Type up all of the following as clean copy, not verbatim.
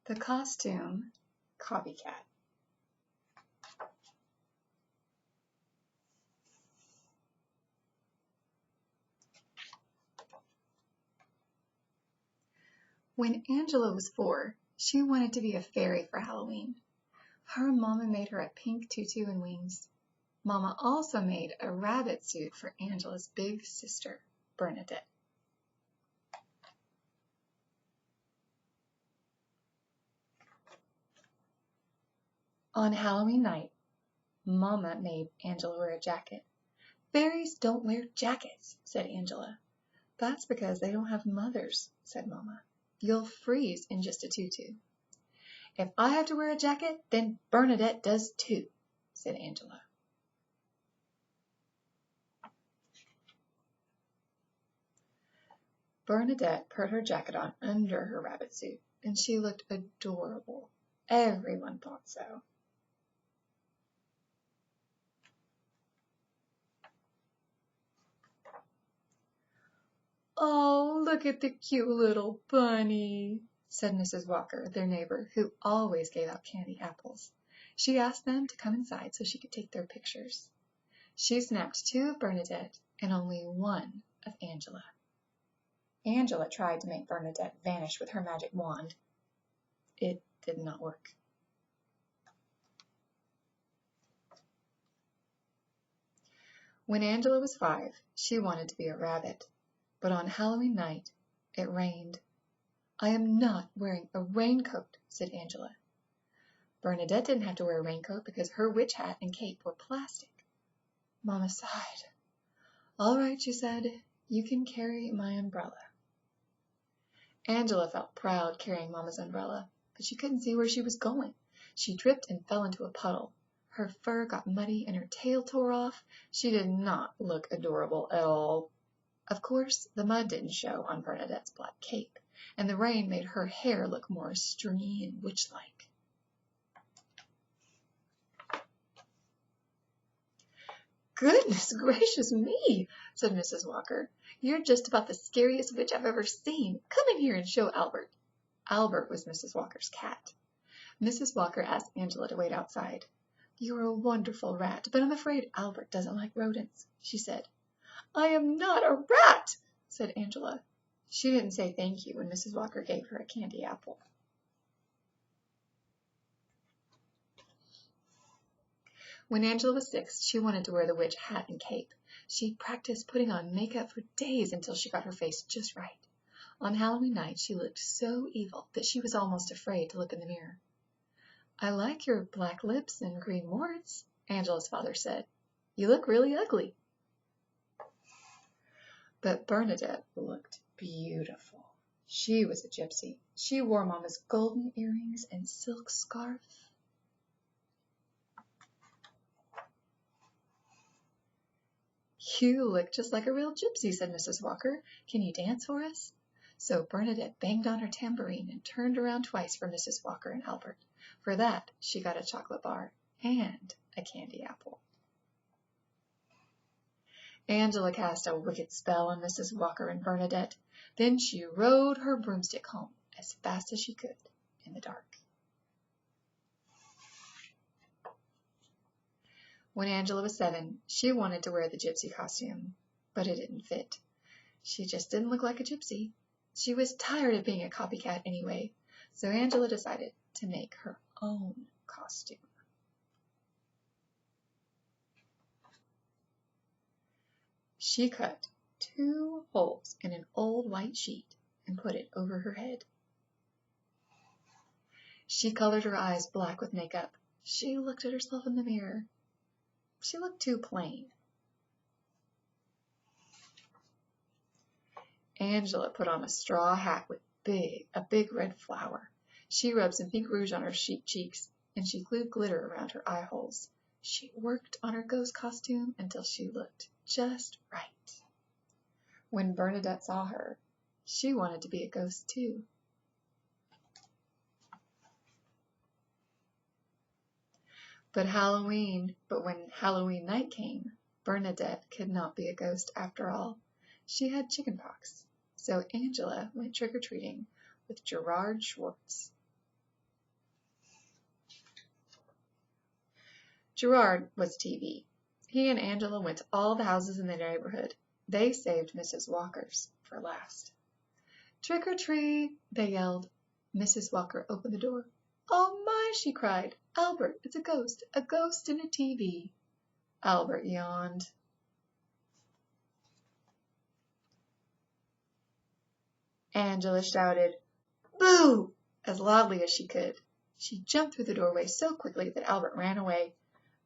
The costume, Copycat. When Angela was 4, she wanted to be a fairy for Halloween. Her mama made her a pink tutu and wings. Mama also made a rabbit suit for Angela's big sister, Bernadette. On Halloween night, Mama made Angela wear a jacket. Fairies don't wear jackets, said Angela. That's because they don't have mothers, said Mama. You'll freeze in just a tutu. If I have to wear a jacket, then Bernadette does too, said Angela. Bernadette put her jacket on under her rabbit suit, and she looked adorable. Everyone thought so. Oh, look at the cute little bunny, said Mrs. Walker, their neighbor, who always gave out candy apples. She asked them to come inside so she could take their pictures. She snapped 2 of Bernadette and only 1 of Angela. Angela tried to make Bernadette vanish with her magic wand. It did not work. When Angela was 5, she wanted to be a rabbit. But on Halloween night, it rained. I am not wearing a raincoat, said Angela. Bernadette didn't have to wear a raincoat because her witch hat and cape were plastic. Mama sighed. All right, she said, you can carry my umbrella. Angela felt proud carrying Mama's umbrella, but she couldn't see where she was going. She tripped and fell into a puddle. Her fur got muddy and her tail tore off. She did not look adorable at all. Of course, the mud didn't show on Bernadette's black cape, and the rain made her hair look more stringy and witch-like. Goodness gracious me, said Mrs. Walker. You're just about the scariest witch I've ever seen. Come in here and show Albert. Albert was Mrs. Walker's cat. Mrs. Walker asked Angela to wait outside. You're a wonderful rat, but I'm afraid Albert doesn't like rodents, she said. I am not a rat, said Angela. She didn't say thank you when Mrs. Walker gave her a candy apple. When Angela was 6, she wanted to wear the witch hat and cape. She practiced putting on makeup for days until she got her face just right. On Halloween night, she looked so evil that she was almost afraid to look in the mirror. I like your black lips and green warts, Angela's father said. You look really ugly. But Bernadette looked beautiful. She was a gypsy. She wore Mama's golden earrings and silk scarf. You look just like a real gypsy, said Mrs. Walker. Can you dance for us? So Bernadette banged on her tambourine and turned around twice for Mrs. Walker and Albert. For that, she got a chocolate bar and a candy apple. Angela cast a wicked spell on Mrs. Walker and Bernadette. Then she rode her broomstick home as fast as she could in the dark. When Angela was 7, she wanted to wear the gypsy costume, but it didn't fit. She just didn't look like a gypsy. She was tired of being a copycat anyway, so Angela decided to make her own costume. She cut 2 holes in an old white sheet and put it over her head. She colored her eyes black with makeup. She looked at herself in the mirror. She looked too plain. Angela put on a straw hat with a big red flower. She rubbed some pink rouge on her cheeks, and she glued glitter around her eye holes. She worked on her ghost costume until she looked just right. When Bernadette saw her, she wanted to be a ghost too. But when Halloween night came, Bernadette could not be a ghost after all. She had chickenpox, so Angela went trick-or-treating with Gerard Schwartz. Gerard was TV. He and Angela went to all the houses in the neighborhood. They saved Mrs. Walker's for last. "Trick or treat!" they yelled. Mrs. Walker opened the door. "Oh my!" she cried. "Albert, it's a ghost in a TV." Albert yawned. Angela shouted, "Boo!" as loudly as she could. She jumped through the doorway so quickly that Albert ran away.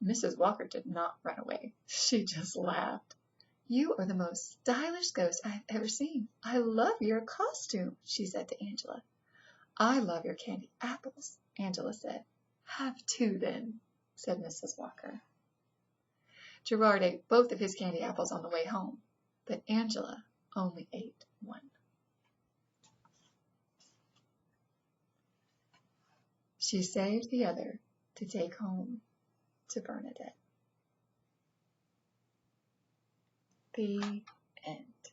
Mrs. Walker did not run away. She just laughed. "You are the most stylish ghost I have ever seen. I love your costume," she said to Angela. "I love your candy apples," Angela said. "Have two, then," said Mrs. Walker. Gerard ate both of his candy apples on the way home, but Angela only ate one. She saved the other to take home to Bernadette. The end.